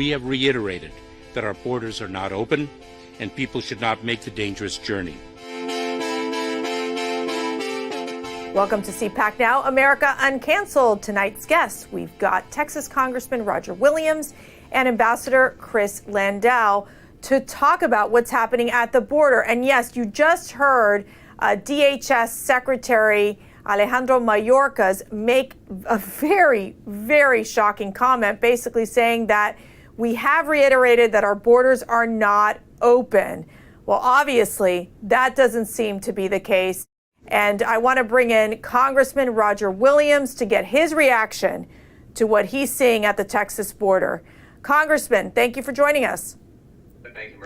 we have reiterated that our borders are not open and people should not make the dangerous journey. Welcome to CPAC Now, America Uncanceled. Tonight's guests, we've got Texas Congressman Roger Williams and Ambassador Chris Landau to talk about what's happening at the border. And yes, you just heard DHS Secretary Alejandro Mayorkas make a very, very shocking comment, basically saying that we have reiterated that our borders are not open. Well, obviously, that doesn't seem to be the case. And I want to bring in Congressman Roger Williams to get his reaction to what he's seeing at the Texas border. Congressman, thank you for joining us.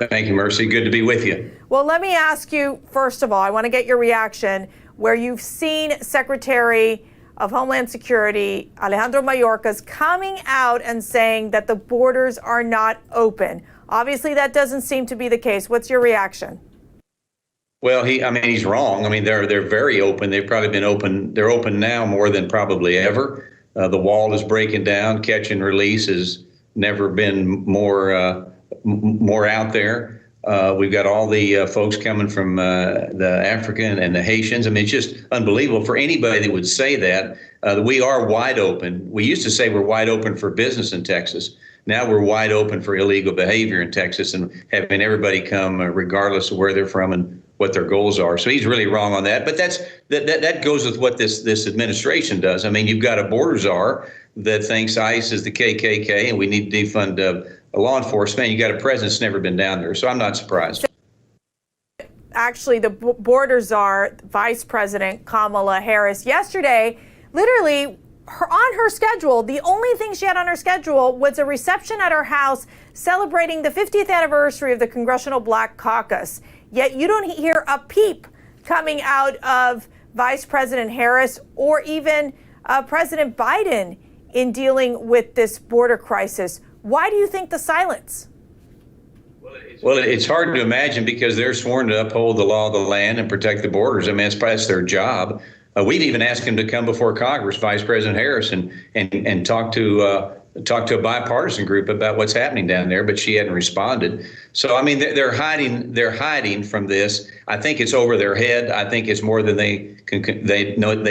Thank you, Mercy. Good to be with you. Well, let me ask you, first of all, I want to get your reaction where you've seen Secretary of Homeland Security Alejandro Mayorkas coming out and saying that the borders are not open. Obviously, that doesn't seem to be the case. What's your reaction? Well, he's wrong. I mean, they're very open. They've probably been open. They're open now more than probably ever. The wall is breaking down. Catch and release has never been more out there. We've got all the folks coming from the African and the Haitians. I mean, it's just unbelievable for anybody that would say that. We are wide open. We used to say we're wide open for business in Texas. Now we're wide open for illegal behavior in Texas and having everybody come regardless of where they're from and what their goals are. So he's really wrong on that. But that goes with what this administration does. I mean, you've got a border czar that thinks ICE is the KKK and we need to defund law enforcement. You got a president that's never been down there. So I'm not surprised. Actually, the border czar, Vice President Kamala Harris, yesterday, literally on her schedule, the only thing she had on her schedule was a reception at her house celebrating the 50th anniversary of the Congressional Black Caucus. Yet you don't hear a peep coming out of Vice President Harris or even President Biden in dealing with this border crisis. Why do you think the silence? Well, it's hard to imagine because they're sworn to uphold the law of the land and protect the borders. I mean, that's their job. We've even asked him to come before Congress, Vice President Harris, and talk to a bipartisan group about what's happening down there, but she hadn't responded. So, I mean, they're hiding from this. I think it's over their head. I think it's more than they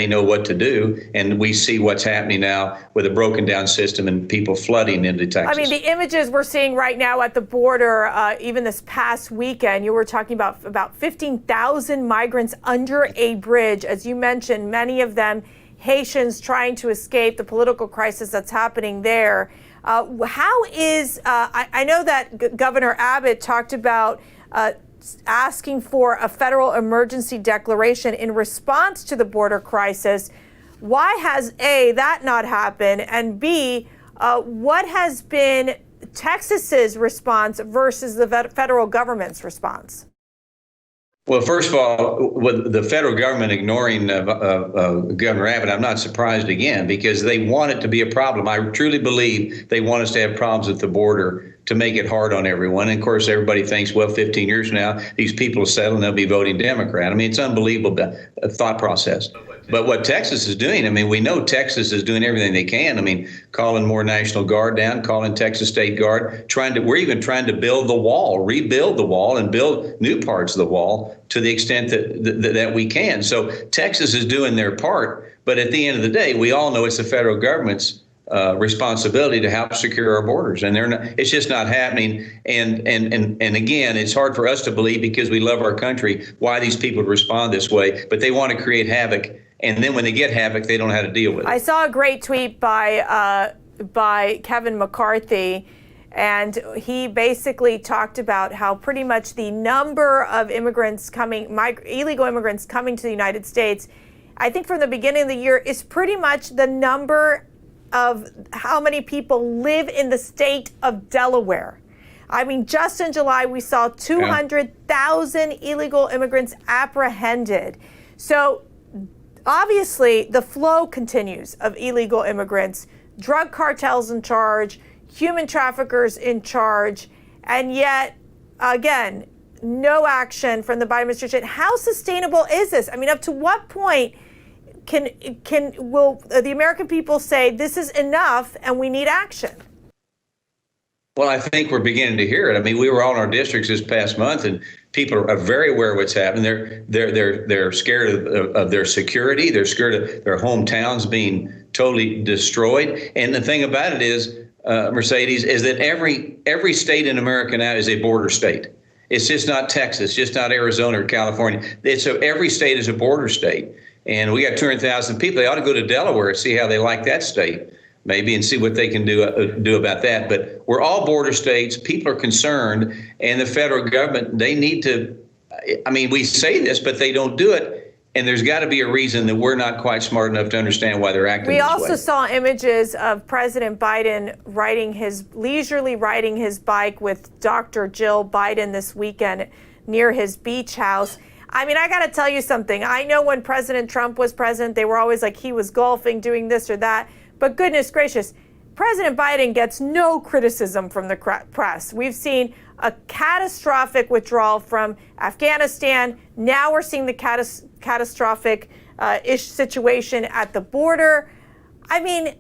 know what to do. And we see what's happening now with a broken down system and people flooding into Texas. I mean, the images we're seeing right now at the border, even this past weekend, you were talking about 15,000 migrants under a bridge. As you mentioned, many of them Haitians trying to escape the political crisis that's happening there. How is, I know that Governor Abbott talked about asking for a federal emergency declaration in response to the border crisis. Why has A, that not happened? And B, what has been Texas's response versus the federal government's response? Well, first of all, with the federal government ignoring Governor Abbott, I'm not surprised again because they want it to be a problem. I truly believe they want us to have problems at the border to make it hard on everyone. And of course, everybody thinks, well, 15 years from now, these people will settle and they'll be voting Democrat. I mean, it's unbelievable thought process. But what Texas is doing, I mean, we know Texas is doing everything they can. I mean, calling more National Guard down, calling Texas State Guard, we're even trying to build the wall, rebuild the wall and build new parts of the wall to the extent that we can. So Texas is doing their part. But at the end of the day, we all know it's the federal government's responsibility to help secure our borders, and it's just not happening. And again, it's hard for us to believe because we love our country why these people would respond this way, but they want to create havoc, and then when they get havoc, they don't know how to deal with it. I saw a great tweet by Kevin McCarthy, and he basically talked about how pretty much the number of illegal immigrants coming to the United States, I think from the beginning of the year, is pretty much the number of how many people live in the state of Delaware. I mean, just in July, we saw 200,000 illegal immigrants apprehended. So obviously, the flow continues of illegal immigrants, drug cartels in charge, human traffickers in charge, and yet, again, no action from the Biden administration. How sustainable is this? I mean, up to what point will the American people say this is enough and we need action? Well, I think we're beginning to hear it. I mean, we were all in our districts this past month, and people are very aware of what's happening. They're scared of their security. They're scared of their hometowns being totally destroyed. And the thing about it is, Mercedes, is that every state in America now is a border state. It's just not Texas, just not Arizona or California. So every state is a border state, and we got 200,000 people. They ought to go to Delaware and see how they like that state, maybe, and see what they can do about that. But we're all border states. People are concerned, and the federal government, they need to. I mean, we say this, but they don't do it. And there's got to be a reason that we're not quite smart enough to understand why they're acting this way. We also saw images of President Biden leisurely riding his bike with Dr. Jill Biden this weekend near his beach house. I mean, I got to tell you something. I know when President Trump was president, they were always like he was golfing, doing this or that. But goodness gracious, President Biden gets no criticism from the press. We've seen a catastrophic withdrawal from Afghanistan. Now we're seeing the catastrophic situation at the border. I mean,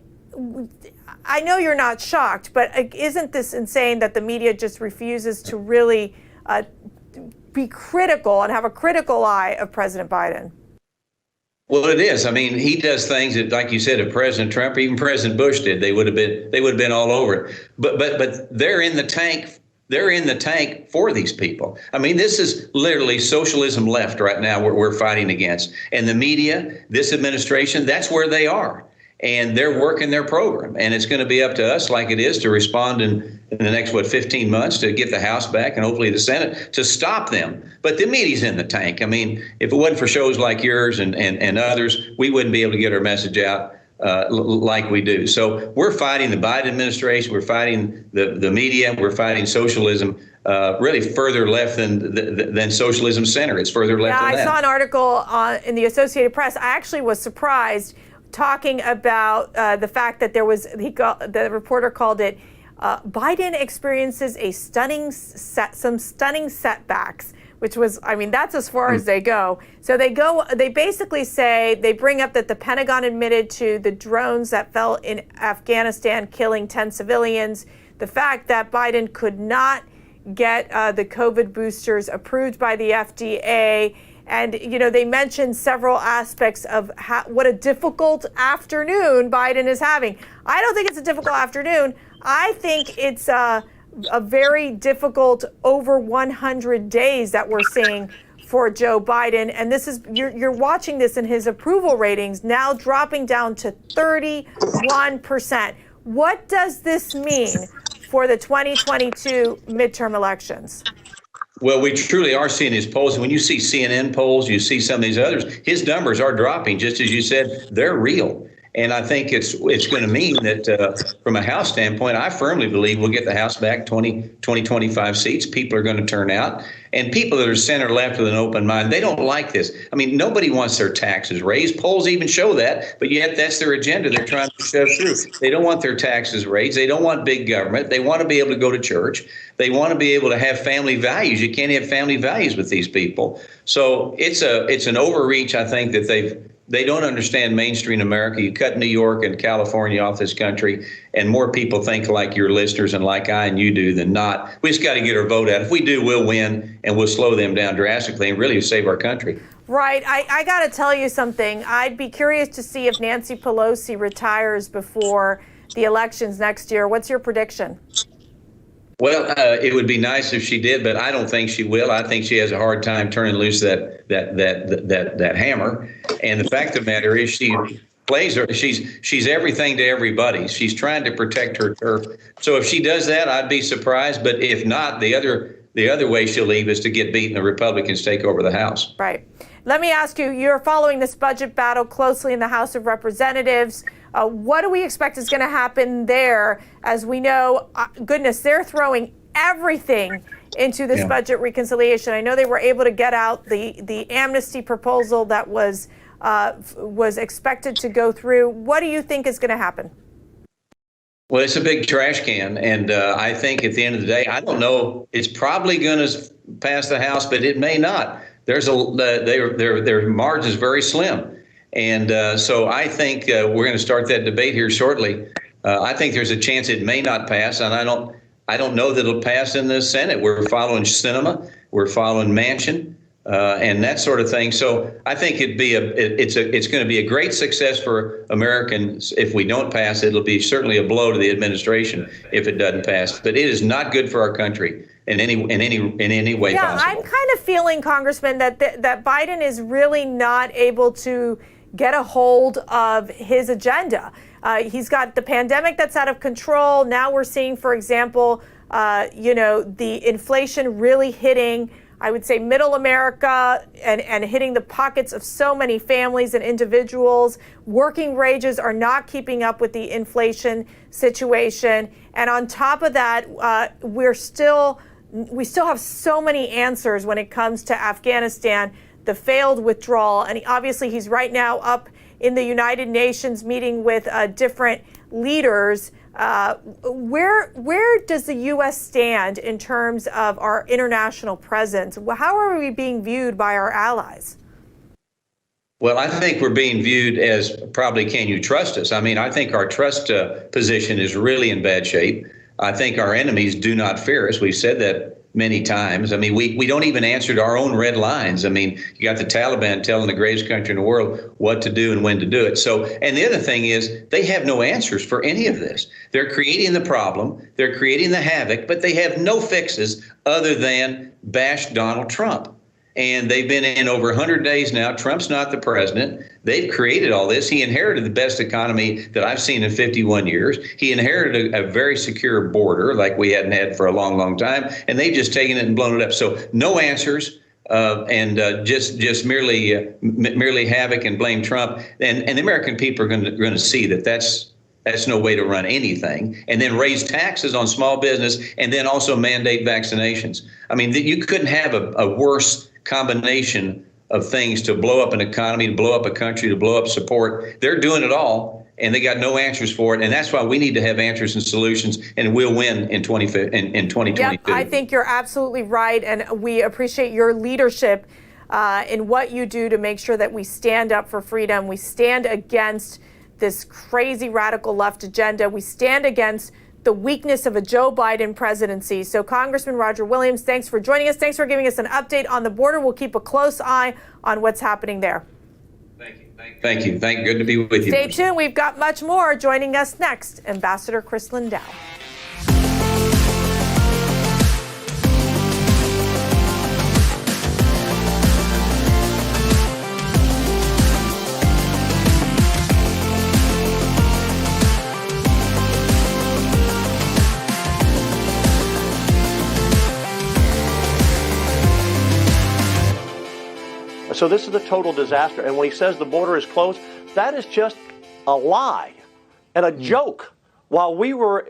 I know you're not shocked, but isn't this insane that the media just refuses to really be critical and have a critical eye of President Biden? Well, it is. I mean, he does things that, like you said, if President Trump, even President Bush did, they would have been all over it. But they're in the tank. They're in the tank for these people. I mean, this is literally socialism left right now we're fighting against. And the media, this administration, that's where they are. And they're working their program. And it's going to be up to us, like it is, to respond in the next, 15 months to get the House back and hopefully the Senate to stop them. But the media's in the tank. I mean, if it wasn't for shows like yours and others, we wouldn't be able to get our message out like we do. So we're fighting the Biden administration. We're fighting the media. We're fighting socialism. Really further left than socialism center. It's further left than that. I saw an article in the Associated Press. I actually was surprised, talking about the fact that the reporter called it Biden experiences some stunning setbacks, which was, I mean, that's as far as they go. So they basically say, they bring up that the Pentagon admitted to the drones that fell in Afghanistan, killing 10 civilians, the fact that Biden could not get the COVID boosters approved by the FDA. And, you know, they mentioned several aspects of what a difficult afternoon Biden is having. I don't think it's a difficult afternoon. I think it's a very difficult over 100 days that we're seeing for Joe Biden. And this is, you're watching this in his approval ratings now dropping down to 31%. What does this mean for the 2022 midterm elections? Well, we truly are seeing his polls. When you see CNN polls, you see some of these others, his numbers are dropping. Just as you said, they're real. And I think it's going to mean that from a House standpoint, I firmly believe we'll get the House back 25 seats. People are going to turn out. And people that are center left with an open mind, they don't like this. I mean, nobody wants their taxes raised. Polls even show that. But yet that's their agenda they're trying to shove through. They don't want their taxes raised. They don't want big government. They want to be able to go to church. They want to be able to have family values. You can't have family values with these people. So it's an overreach, I think, that they don't understand mainstream America. You cut New York and California off this country, and more people think like your listeners and like I and you do than not. We just got to get our vote out. If we do, we'll win, and we'll slow them down drastically and really save our country. Right. I got to tell you something. I'd be curious to see if Nancy Pelosi retires before the elections next year. What's your prediction? Well, it would be nice if she did, but I don't think she will. I think she has a hard time turning loose that hammer. And the fact of the matter is, she's everything to everybody. She's trying to protect her turf. So if she does that, I'd be surprised. But if not, the other way she'll leave is to get beaten. The Republicans take over the House. Right. Let me ask you, you're following this budget battle closely in the House of Representatives. What do we expect is going to happen there? As we know, goodness, they're throwing everything into this budget reconciliation. I know they were able to get out the amnesty proposal that was expected to go through. What do you think is going to happen? Well, it's a big trash can, and I think at the end of the day, I don't know. It's probably going to pass the House, but it may not. Their margin's very slim. And so I think we're going to start that debate here shortly. I think there's a chance it may not pass, and I don't know that it'll pass in the Senate. We're following Sinema, we're following Manchin, and that sort of thing. So I think it's going to be a great success for Americans if we don't pass it. It'll be certainly a blow to the administration if it doesn't pass. But it is not good for our country in any way yeah, possible. I'm kind of feeling, Congressman, that Biden is really not able to get a hold of his agenda. He's got the pandemic that's out of control. Now we're seeing, for example, the inflation really hitting, I would say, middle America and hitting the pockets of so many families and individuals. Working wages are not keeping up with the inflation situation. And on top of that, we still have so many answers when it comes to Afghanistan, the failed withdrawal. And obviously he's right now up in the United Nations meeting with different leaders. Where does the U.S. stand in terms of our international presence? How are we being viewed by our allies? Well, I think we're being viewed as probably, can you trust us? I mean, I think our trust position is really in bad shape. I think our enemies do not fear us. We've said that many times. I mean, we don't even answer to our own red lines. I mean, you got the Taliban telling the greatest country in the world what to do and when to do it. So, and the other thing is they have no answers for any of this. They're creating the problem. They're creating the havoc, but they have no fixes other than bash Donald Trump. And they've been in over 100 days now. Trump's not the president. They've created all this. He inherited the best economy that I've seen in 51 years. He inherited a very secure border like we hadn't had for a long, long time. And they've just taken it and blown it up. So no answers and just merely havoc and blame Trump. And the American people are going to see that that's no way to run anything. And then raise taxes on small business and then also mandate vaccinations. I mean, you couldn't have a worse combination of things to blow up an economy, to blow up a country, to blow up support. They're doing it all, and they got no answers for it. And that's why we need to have answers and solutions, and we'll win in 2022. Yep, I think you're absolutely right, and we appreciate your leadership in what you do to make sure that we stand up for freedom. We stand against this crazy radical left agenda. We stand against the weakness of a Joe Biden presidency. So Congressman Roger Williams, thanks for joining us. Thanks for giving us an update on the border. We'll keep a close eye on what's happening there. Thank you. Good to be with you. Stay tuned. We've got much more. Joining us next, Ambassador Chris Lindell. So this is a total disaster. And when he says the border is closed, that is just a lie and a joke. While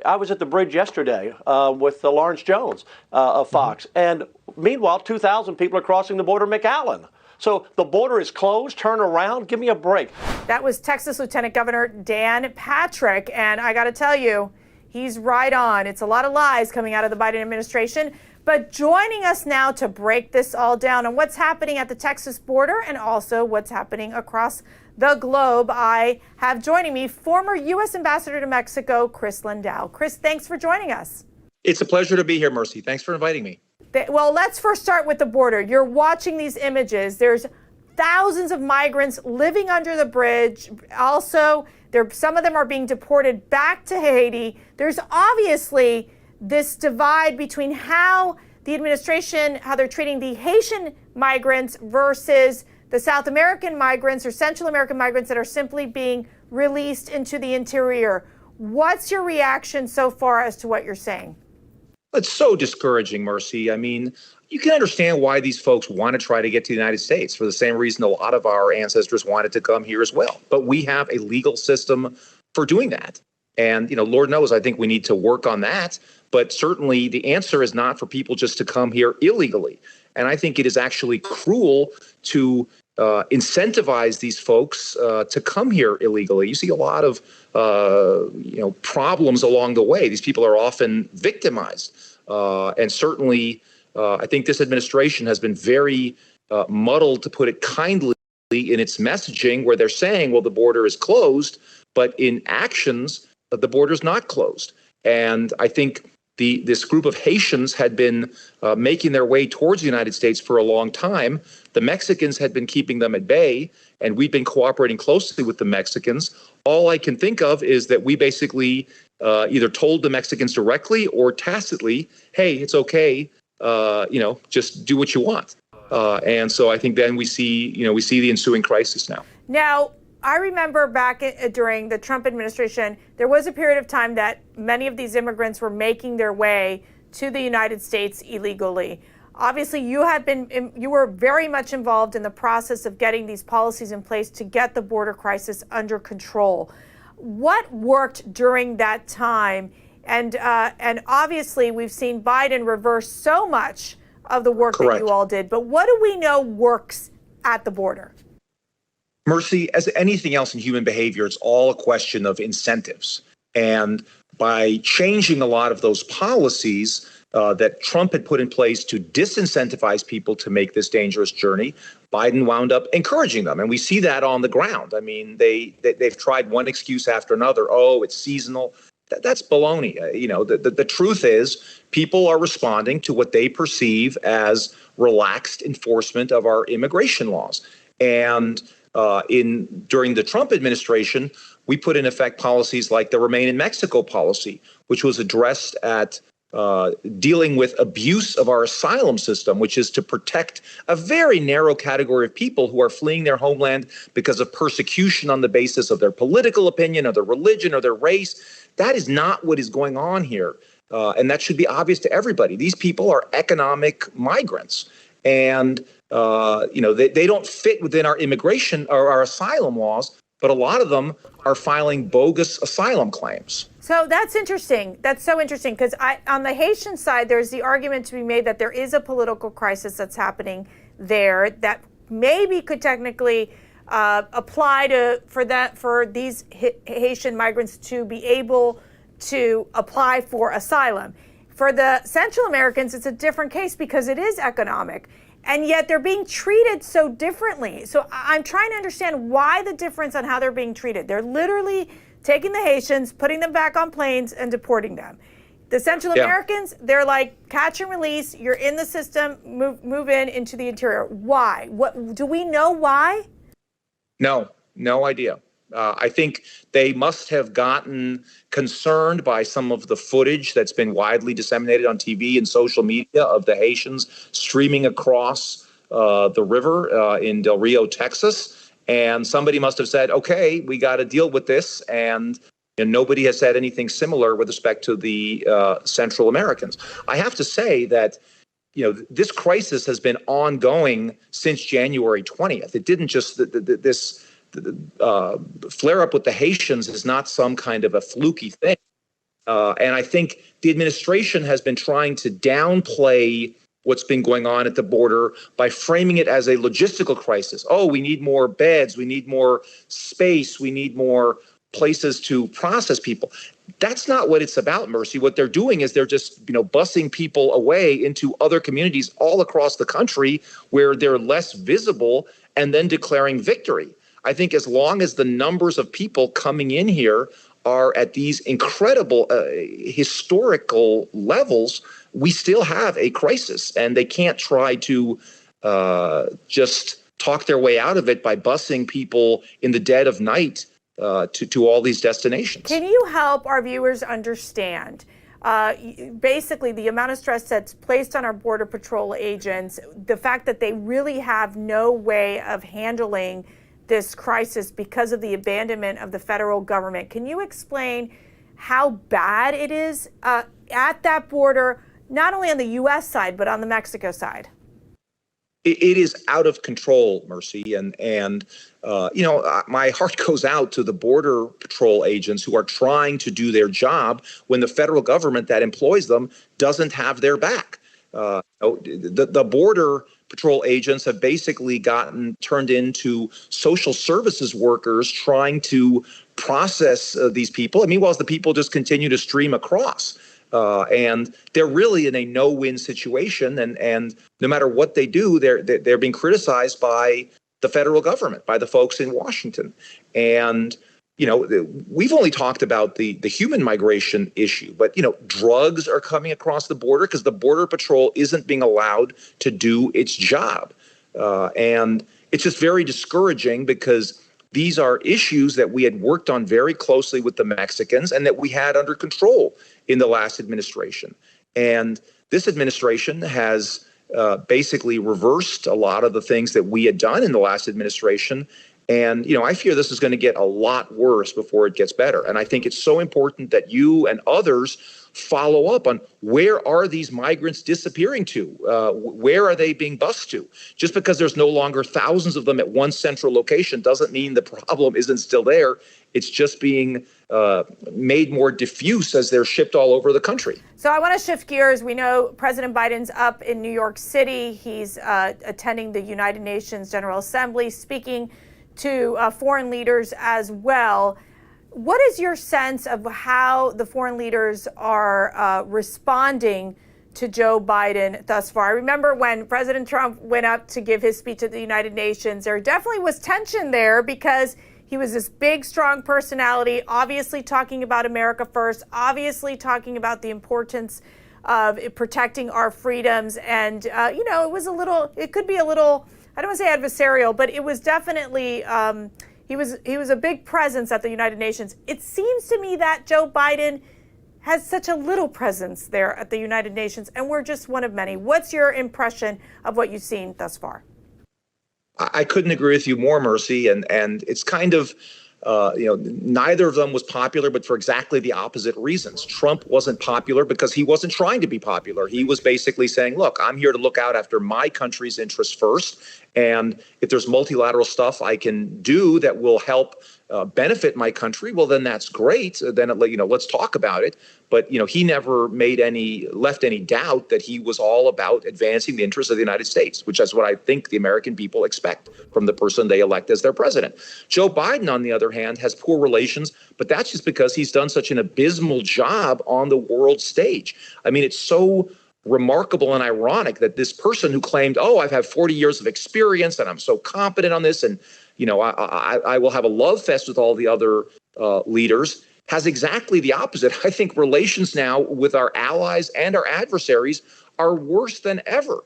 I was at the bridge yesterday with Lawrence Jones of Fox. And meanwhile, 2,000 people are crossing the border McAllen. So the border is closed, turn around, give me a break. That was Texas Lieutenant Governor Dan Patrick. And I got to tell you, he's right on. It's a lot of lies coming out of the Biden administration. But joining us now to break this all down on what's happening at the Texas border and also what's happening across the globe, I have joining me former U.S. Ambassador to Mexico, Chris Lindell. Chris, thanks for joining us. It's a pleasure to be here, Mercy. Thanks for inviting me. Well, let's first start with the border. You're watching these images. There's thousands of migrants living under the bridge. Also, some of them are being deported back to Haiti. There's obviously this divide between how the administration, how they're treating the Haitian migrants versus the South American migrants or Central American migrants that are simply being released into the interior. What's your reaction so far as to what you're saying? It's so discouraging, Mercy. I mean, you can understand why these folks want to try to get to the United States for the same reason a lot of our ancestors wanted to come here as well. But we have a legal system for doing that. And, Lord knows, I think we need to work on that. But certainly the answer is not for people just to come here illegally. And I think it is actually cruel to incentivize these folks to come here illegally. You see a lot of, problems along the way. These people are often victimized. And certainly, I think this administration has been very muddled, to put it kindly, in its messaging, where they're saying, well, the border is closed, but in actions, the border is not closed. And I think this group of Haitians had been making their way towards the United States for a long time. The Mexicans had been keeping them at bay, and we'd been cooperating closely with the Mexicans. All I can think of is that we basically either told the Mexicans directly or tacitly, hey, it's okay, just do what you want. And so I think then we see the ensuing crisis now. Now, I remember back during the Trump administration, there was a period of time that many of these immigrants were making their way to the United States illegally. Obviously, you were very much involved in the process of getting these policies in place to get the border crisis under control. What worked during that time? And obviously, we've seen Biden reverse so much of the work Correct. that you all did. But what do we know works at the border? Mercy, as anything else in human behavior, it's all a question of incentives. And by changing a lot of those policies that Trump had put in place to disincentivize people to make this dangerous journey, Biden wound up encouraging them. And we see that on the ground. I mean, they've tried one excuse after another. Oh, it's seasonal. That's baloney. The truth is people are responding to what they perceive as relaxed enforcement of our immigration laws. And during the Trump administration, we put in effect policies like the Remain in Mexico policy, which was addressed at dealing with abuse of our asylum system, which is to protect a very narrow category of people who are fleeing their homeland because of persecution on the basis of their political opinion or their religion or their race. That is not what is going on here. And that should be obvious to everybody. These people are economic migrants. And they don't fit within our immigration or our asylum laws, but a lot of them are filing bogus asylum claims. So that's interesting. That's so interesting because on the Haitian side, there's the argument to be made that there is a political crisis that's happening there that maybe could technically apply for these Haitian migrants to be able to apply for asylum. For the Central Americans, it's a different case because it is economic. And yet they're being treated so differently. So I'm trying to understand why the difference on how they're being treated. They're literally taking the Haitians, putting them back on planes and deporting them. The Central Americans, they're like catch and release. You're in the system, move into the interior. Why? What do we know why? No idea. I think they must have gotten concerned by some of the footage that's been widely disseminated on TV and social media of the Haitians streaming across the river in Del Rio, Texas. And somebody must have said, okay, we got to deal with this. And nobody has said anything similar with respect to the Central Americans. I have to say that this crisis has been ongoing since January 20th. It didn't just this flare up with the Haitians is not some kind of a fluky thing. And I think the administration has been trying to downplay what's been going on at the border by framing it as a logistical crisis. Oh, we need more beds. We need more space. We need more places to process people. That's not what it's about, Mercy. What they're doing is they're just, busing people away into other communities all across the country where they're less visible and then declaring victory. I think as long as the numbers of people coming in here are at these incredible historical levels, we still have a crisis, and they can't try to just talk their way out of it by busing people in the dead of night to all these destinations. Can you help our viewers understand basically the amount of stress that's placed on our Border Patrol agents, the fact that they really have no way of handling this crisis because of the abandonment of the federal government? Can you explain how bad it is at that border, not only on the U.S. side, but on the Mexico side? It is out of control, Mercy. And my heart goes out to the Border Patrol agents who are trying to do their job when the federal government that employs them doesn't have their back. The Border Patrol agents have basically gotten turned into social services workers trying to process these people. Meanwhile, the people just continue to stream across. And they're really in a no-win situation. And no matter what they do, they're being criticized by the federal government, by the folks in Washington. And we've only talked about the human migration issue, but, drugs are coming across the border because the Border Patrol isn't being allowed to do its job. And it's just very discouraging because these are issues that we had worked on very closely with the Mexicans and that we had under control in the last administration. And this administration has basically reversed a lot of the things that we had done in the last administration. And, I fear this is going to get a lot worse before it gets better. And I think it's so important that you and others follow up on where are these migrants disappearing to? Where are they being bused to? Just because there's no longer thousands of them at one central location doesn't mean the problem isn't still there. It's just being made more diffuse as they're shipped all over the country. So I want to shift gears. We know President Biden's up in New York City. He's attending the United Nations General Assembly, speaking to foreign leaders as well. What is your sense of how the foreign leaders are responding to Joe Biden thus far? I remember when President Trump went up to give his speech at the United Nations, there definitely was tension there because he was this big, strong personality, obviously talking about America first, obviously talking about the importance of protecting our freedoms. And, it could be a little, I don't want to say adversarial, but it was definitely, he was a big presence at the United Nations. It seems to me that Joe Biden has such a little presence there at the United Nations, and we're just one of many. What's your impression of what you've seen thus far? I couldn't agree with you more, Mercy. And it's kind of, neither of them was popular, but for exactly the opposite reasons. Trump wasn't popular because he wasn't trying to be popular. He was basically saying, look, I'm here to look out after my country's interests first. And if there's multilateral stuff I can do that will help benefit my country, well, then that's great. Then, let's talk about it. But, he never left any doubt that he was all about advancing the interests of the United States, which is what I think the American people expect from the person they elect as their president. Joe Biden, on the other hand, has poor relations, but that's just because he's done such an abysmal job on the world stage. I mean, it's so remarkable and ironic that this person who claimed, I've had 40 years of experience and I'm so competent on this, and I will have a love fest with all the other leaders, has exactly the opposite. I think relations now with our allies and our adversaries are worse than ever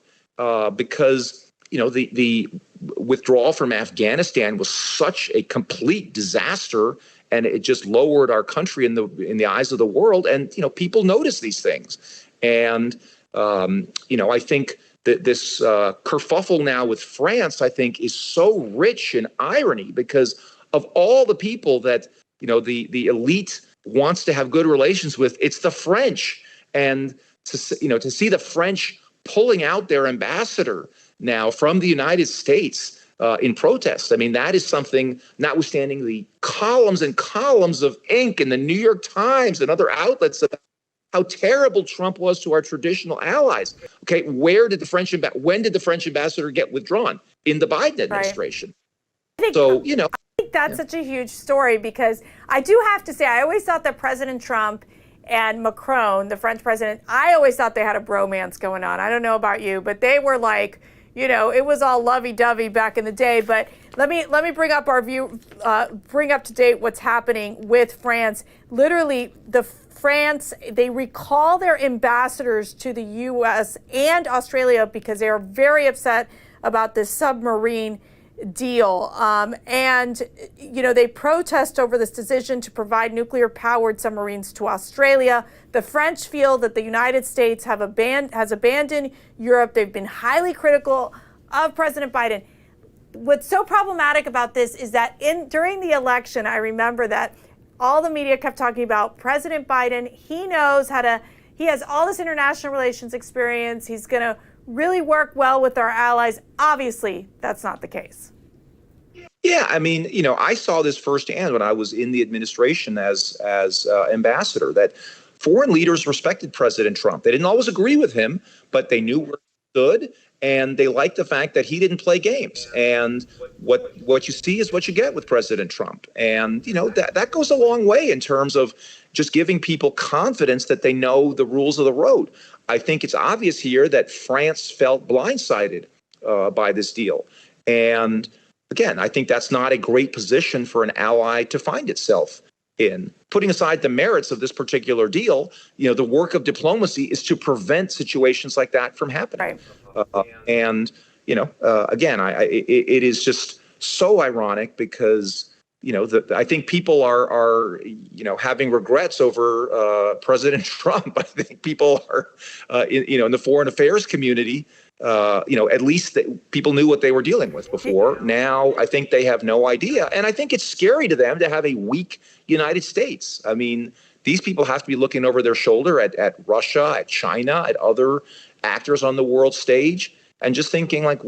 because the withdrawal from Afghanistan was such a complete disaster, and it just lowered our country in the eyes of the world. And people notice these things, and I think that this kerfuffle now with France, I think, is so rich in irony because of all the people that, the elite wants to have good relations with, it's the French. And to see the French pulling out their ambassador now from the United States in protest, I mean, that is something, notwithstanding the columns and columns of ink in the New York Times and other outlets about how terrible Trump was to our traditional allies. Okay, when did the French ambassador get withdrawn? In the Biden administration. Right. I think that's such a huge story because I do have to say, I always thought that President Trump and Macron, the French president, I always thought they had a bromance going on. I don't know about you, but they were like, it was all lovey-dovey back in the day. But let me bring up bring up to date what's happening with France. Literally, France, they recall their ambassadors to the U.S. and Australia because they are very upset about this submarine deal. They protest over this decision to provide nuclear-powered submarines to Australia. The French feel that the United States has abandoned Europe. They've been highly critical of President Biden. What's so problematic about this is that during the election, I remember that all the media kept talking about President Biden. He has all this international relations experience. He's going to really work well with our allies. Obviously, that's not the case. Yeah, I mean, I saw this firsthand when I was in the administration as ambassador, that foreign leaders respected President Trump. They didn't always agree with him, but they knew where he stood. And they liked the fact that he didn't play games. And what you see is what you get with President Trump. And, that goes a long way in terms of just giving people confidence that they know the rules of the road. I think it's obvious here that France felt blindsided by this deal. And again, I think that's not a great position for an ally to find itself in. Putting aside the merits of this particular deal, the work of diplomacy is to prevent situations like that from happening. Right. Again, it is just so ironic because I think people are having regrets over President Trump. I think people are in the foreign affairs community. At least people knew what they were dealing with before. Now I think they have no idea, and I think it's scary to them to have a weak United States. I mean, these people have to be looking over their shoulder at Russia, at China, at other actors on the world stage, and just thinking like,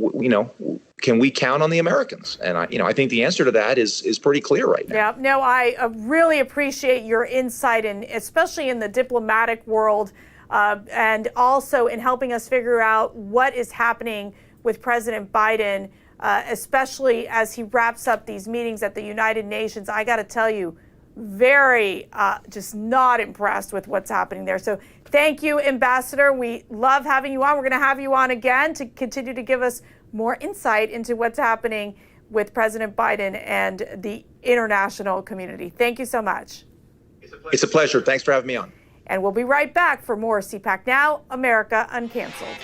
can we count on the Americans? And I think the answer to that is pretty clear right now. Yeah, no, I really appreciate your insight, and especially in the diplomatic world, and also in helping us figure out what is happening with President Biden, especially as he wraps up these meetings at the United Nations. I got to tell you, very just not impressed with what's happening there. So thank you, Ambassador. We love having you on. We're going to have you on again to continue to give us more insight into what's happening with President Biden and the international community. Thank you so much. It's a pleasure. Thanks for having me on. And we'll be right back for more CPAC Now, America Uncanceled.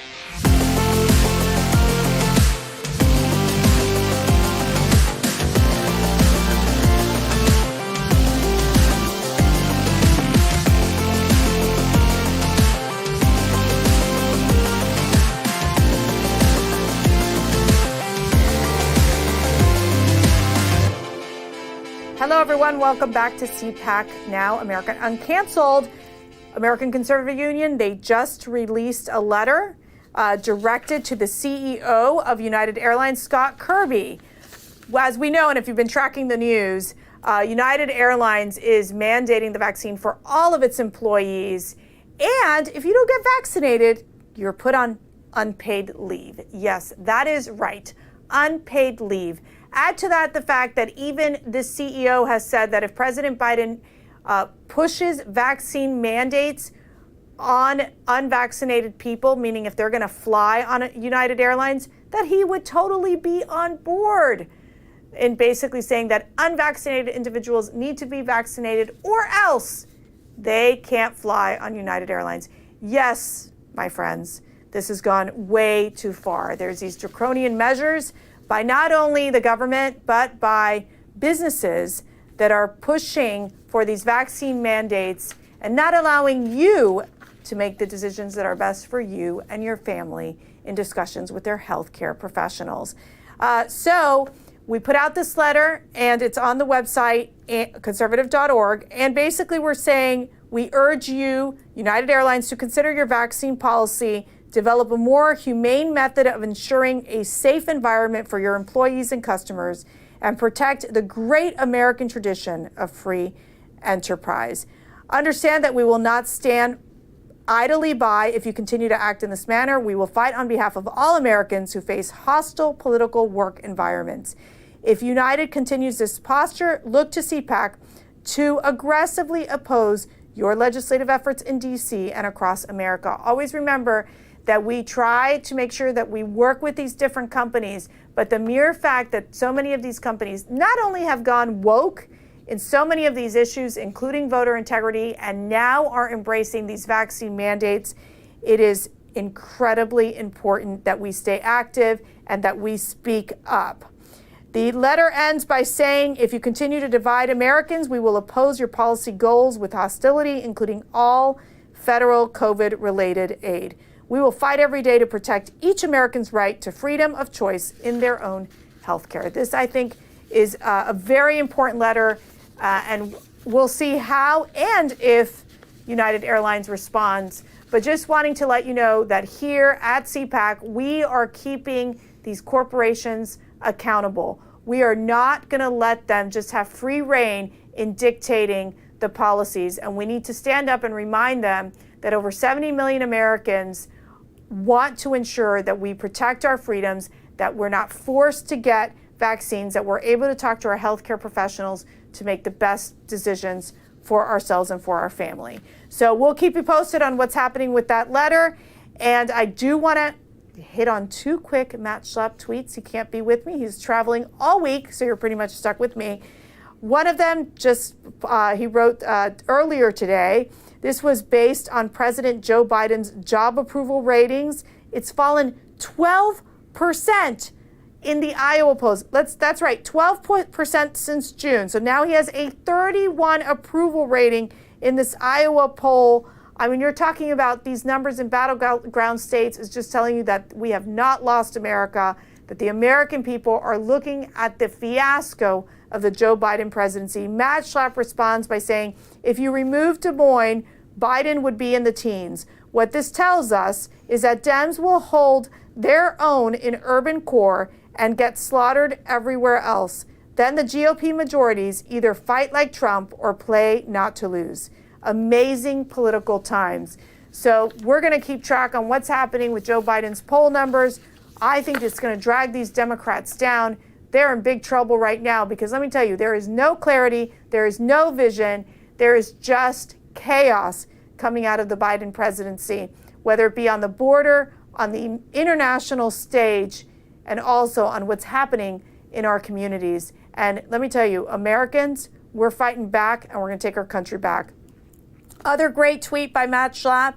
Hello, everyone. Welcome back to CPAC Now, America Uncanceled. American Conservative Union, they just released a letter directed to the CEO of United Airlines, Scott Kirby. As we know, and if you've been tracking the news, United Airlines is mandating the vaccine for all of its employees. And if you don't get vaccinated, you're put on unpaid leave. Yes, that is right. Unpaid leave. Add to that the fact that even the CEO has said that if President Biden pushes vaccine mandates on unvaccinated people, meaning if they're going to fly on United Airlines, that he would totally be on board. And basically saying that unvaccinated individuals need to be vaccinated or else they can't fly on United Airlines. Yes, my friends, this has gone way too far. There's these draconian measures by not only the government, but by businesses that are pushing for these vaccine mandates and not allowing you to make the decisions that are best for you and your family in discussions with their healthcare professionals. So we put out this letter, and it's on the website, conservative.org. And basically we're saying we urge you, United Airlines, to consider your vaccine policy, develop a more humane method of ensuring a safe environment for your employees and customers, and protect the great American tradition of free enterprise. Understand that we will not stand idly by if you continue to act in this manner. We will fight on behalf of all Americans who face hostile political work environments. If United continues this posture, look to CPAC to aggressively oppose your legislative efforts in D.C. and across America. Always remember that we try to make sure that we work with these different companies, but the mere fact that so many of these companies not only have gone woke in so many of these issues, including voter integrity, and now are embracing these vaccine mandates, it is incredibly important that we stay active and that we speak up. The letter ends by saying, if you continue to divide Americans, we will oppose your policy goals with hostility, including all federal COVID-related aid. We will fight every day to protect each American's right to freedom of choice in their own health care. This, I think, is a very important letter, and we'll see how and if United Airlines responds. But just wanting to let you know that here at CPAC, we are keeping these corporations accountable. We are not going to let them just have free rein in dictating the policies, and we need to stand up and remind them that over 70 million Americans want to ensure that we protect our freedoms, that we're not forced to get vaccines, that we're able to talk to our healthcare professionals to make the best decisions for ourselves and for our family. So we'll keep you posted on what's happening with that letter. And I do want to hit on 2 quick Matt Schlapp tweets. He can't be with me. He's traveling all week, so you're pretty much stuck with me. One of them he wrote earlier today. This was based on President Joe Biden's job approval ratings. It's fallen 12% in the Iowa polls. That's right, 12% since June. So now he has a 31 approval rating in this Iowa poll. I mean, you're talking about these numbers in battleground states is just telling you that we have not lost America, that the American people are looking at the fiasco of the Joe Biden presidency. Matt Schlapp responds by saying, if you remove Des Moines, Biden would be in the teens. What this tells us is that Dems will hold their own in urban core and get slaughtered everywhere else. Then the GOP majorities either fight like Trump or play not to lose. Amazing political times. So we're going to keep track on what's happening with Joe Biden's poll numbers. I think it's going to drag these Democrats down. They're in big trouble right now because let me tell you, there is no clarity, there is no vision, there is just chaos coming out of the Biden presidency, whether it be on the border, on the international stage, and also on what's happening in our communities. And let me tell you, Americans, we're fighting back and we're going to take our country back. Other great tweet by Matt Schlapp.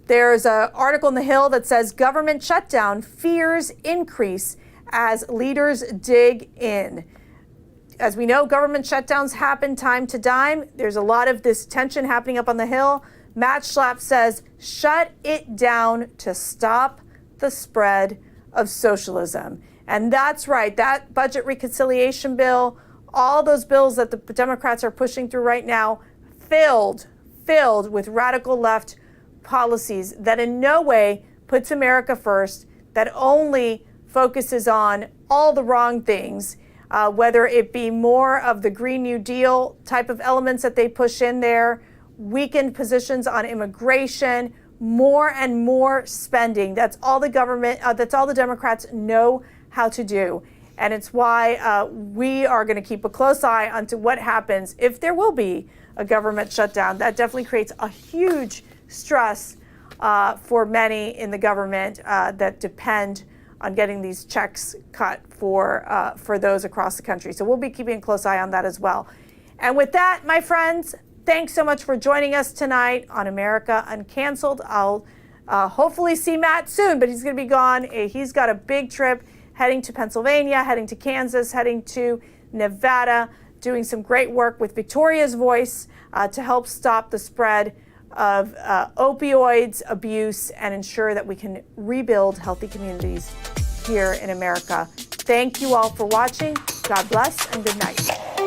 There's an article in The Hill that says government shutdown fears increase as leaders dig in. As we know, government shutdowns happen time to time. There's a lot of this tension happening up on the Hill. Matt Schlapp says, shut it down to stop the spread of socialism. And that's right, that budget reconciliation bill, all those bills that the Democrats are pushing through right now, filled with radical left policies that in no way puts America first, that only focuses on all the wrong things, whether it be more of the Green New Deal type of elements that they push in there, weakened positions on immigration, more and more spending. That's all the government, that's all the Democrats know how to do. And it's why we are going to keep a close eye onto what happens if there will be a government shutdown. That definitely creates a huge stress for many in the government that depend on getting these checks cut for those across the country. So we'll be keeping a close eye on that as well. And with that, my friends, thanks so much for joining us tonight on America Uncanceled. I'll hopefully see Matt soon, but he's going to be gone. He's got a big trip heading to Pennsylvania, heading to Kansas, heading to Nevada, doing some great work with Victoria's Voice to help stop the spread of opioids abuse and ensure that we can rebuild healthy communities here in America. Thank you all for watching. God bless and good night.